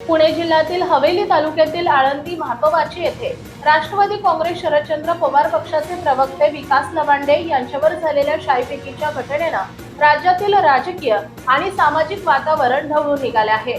पुणे जिल्ह्यातील हवेली तालुक्यातील आळंदी म्हातोबाची येथे राष्ट्रवादी काँग्रेस शरदचंद्र पवार पक्षाचे प्रवक्ते विकास लवांडे यांच्यावर झालेल्या शाईफेकीच्या घटनेनं राज्यातील राजकीय आणि सामाजिक वातावरण ढवळून निघाले आहे।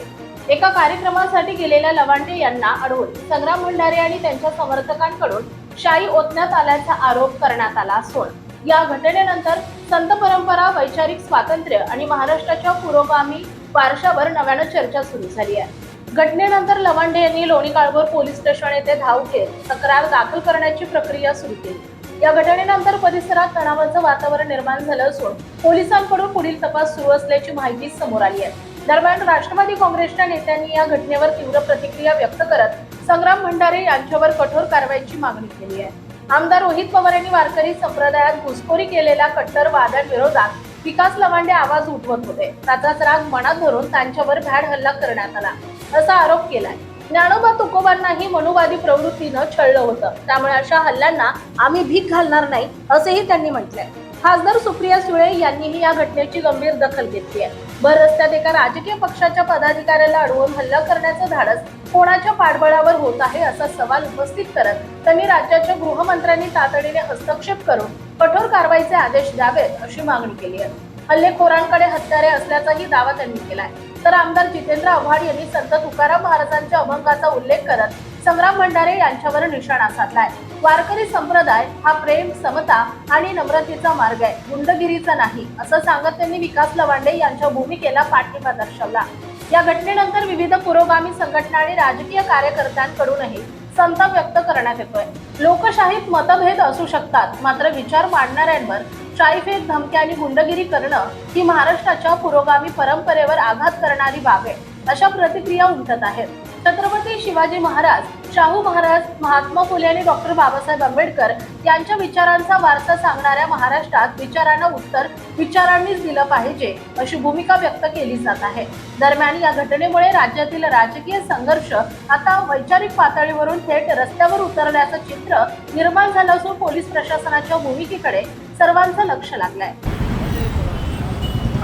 एका कार्यक्रमासाठी गेलेल्या लवांडे यांना अडवून संग्राम भंडारे आणि त्यांच्या समर्थकांकडून शाई ओतण्यात आल्याचा आरोप करण्यात आला असून या घटनेनंतर संत परंपरा, वैचारिक स्वातंत्र्य आणि महाराष्ट्राच्या पुरोगामी वारशावर नव्यानं चर्चा सुरू झाली आहे। घटनेनंतर लवांडे यांनी लोणी काळभोर पोलीस स्टेशन येथे धाव घेत तक्रार दाखल करण्याची प्रक्रिया सुरू केली। या घटनेनंतर परिसरात तणावाचं वातावरण निर्माण झालं असून पोलिसांकडून पुढील तपास सुरू असल्याची माहिती समोर आली आहे। दरम्यान राष्ट्रवादी काँग्रेसच्या नेत्यांनी या घटनेवर तीव्र प्रतिक्रिया व्यक्त करत संग्राम भंडारे यांच्यावर कठोर कारवाईची मागणी केली आहे। आमदार रोहित पवार यांनी वारकरी संप्रदायात घुसखोरी केलेल्या कट्टरवाद्यांविरोधात विकास लवांडे आवाज उठवत होते। त्याचाच राग मनात धरून त्यांच्यावर भ्याड हल्ला करण्यात आला असा आरोप केलाय। ज्ञानोबा तुकोबांनाही मनुवादी प्रवृत्तीनं छळलं होतं, त्यामुळे अशा हल्ल्यांना आम्ही भीक घालणार नाही असेही त्यांनी म्हटलंय। खासदार सुप्रिया सुळे यांनीही या घटनेची गंभीर दखल घेतली आहे। भर रस्त्यात एका राजकीय पक्षाच्या पदाधिकाऱ्याला अडवून हल्ला करण्याचं धाडस कोणाच्या पाठबळावर होत आहे असा सवाल उपस्थित करत त्यांनी राज्याच्या गृहमंत्र्यांनी तातडीने हस्तक्षेप करून कठोर कारवाईचे आदेश द्यावेत अशी मागणी केली आहे। हल्लेखोरांकडे हत्यारे असल्याचाही दावा त्यांनी केलाय। तर आमदार जितेंद्र आव्हाड यांनी संत तुकाराम महाराजांच्या अभंगाचा उल्लेख करत संग्राम भंडारे यांच्यावर निशाणा साधलाय। वारकरी संप्रदाय हा प्रेम, समता आणि नम्रतेचा मार्ग आहे, गुंडगिरीचा नाही असं सांगत त्यांनी विकास लवांडे यांच्या भूमिकेला पाठिंबा दर्शवला। या घटनेनंतर विविध पुरोगामी संघटना आणि राजकीय कार्यकर्त्यांकडूनही संताप व्यक्त करण्यात येतोय। लोकशाहीत मतभेद असू शकतात, मात्र विचार मांडणाऱ्यांवर शाईफेक, धमक्या आणि गुंडगिरी करणं ही महाराष्ट्राच्या पुरोगामी परंपरेवर आघात करणारी बाब आहे अशा प्रतिक्रिया उमटत आहेत। छत्रपती शिवाजी महाराज, शाहू महाराज, महात्मा फुले आणि डॉक्टर बाबासाहेब आंबेडकर यांच्या विचारांचा वारसा सांगणाऱ्या महाराष्ट्रात विचारांना उत्तर विचारांनीच दिलं पाहिजे अशी भूमिका व्यक्त केली जात आहे। दरम्यान या घटनेमुळे राज्यातील राजकीय संघर्ष आता वैचारिक पातळीवरून थेट रस्त्यावर उतरल्याचं चित्र निर्माण झालं असून पोलीस प्रशासनाच्या भूमिकेकडे सर्वांचं लक्ष लागलंय।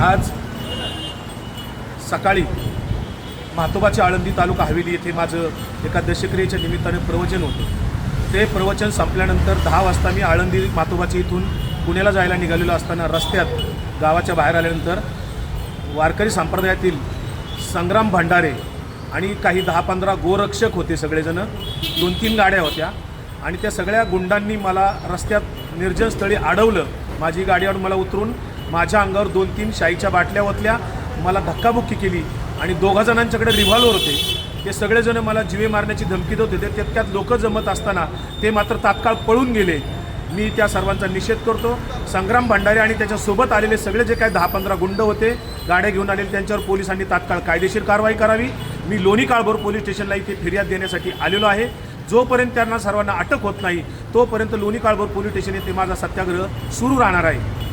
आज सकाळी म्हातोबाची आळंदी तालुका हवेली येथे माझं एका दशक्रियेच्या निमित्ताने प्रवचन होतं। ते प्रवचन संपल्यानंतर 10 वाजता मी आळंदी म्हातोबाची इथून पुण्याला जायला निघालेलो असताना रस्त्यात गावाच्या बाहेर आल्यानंतर वारकरी संप्रदायातील संग्राम भंडारे आणि काही 10-15 गोरक्षक होते, सगळेजण 2-3 गाड्या होत्या आणि त्या सगळ्या गुंडांनी मला रस्त्यात निर्जन स्थळी अडवलं। माझी गाडीवर मला उतरून माझ्या अंगावर 2-3 शाईच्या बाटल्या ओतल्या, मला धक्काबुक्की केली आणि 2 जणांच्याकडे रिव्हॉल्वर होते। ते सगळेजण मला जीवे मारण्याची धमकी देत होते। तितक्यात लोक जमत असताना ते मात्र तात्काळ पळून गेले। मी त्या सर्वांचा निषेध करतो। संग्राम भंडारे आणि त्याच्यासोबत आलेले सगळे जे काही 10-15 गुंड होते, गाड्या घेऊन आलेले, त्यांच्यावर पोलिसांनी तात्काळ कायदेशीर कारवाई करावी। मी लोणी काळभोर पोलीस स्टेशनला इथे फिर्याद देण्यासाठी आलेलो आहे। जोपर्यंत त्यांना सर्वांना अटक होत नाही तोपर्यंत लोणी काळभोर पोलीस स्टेशन येथे माझा सत्याग्रह सुरू राहणार आहे।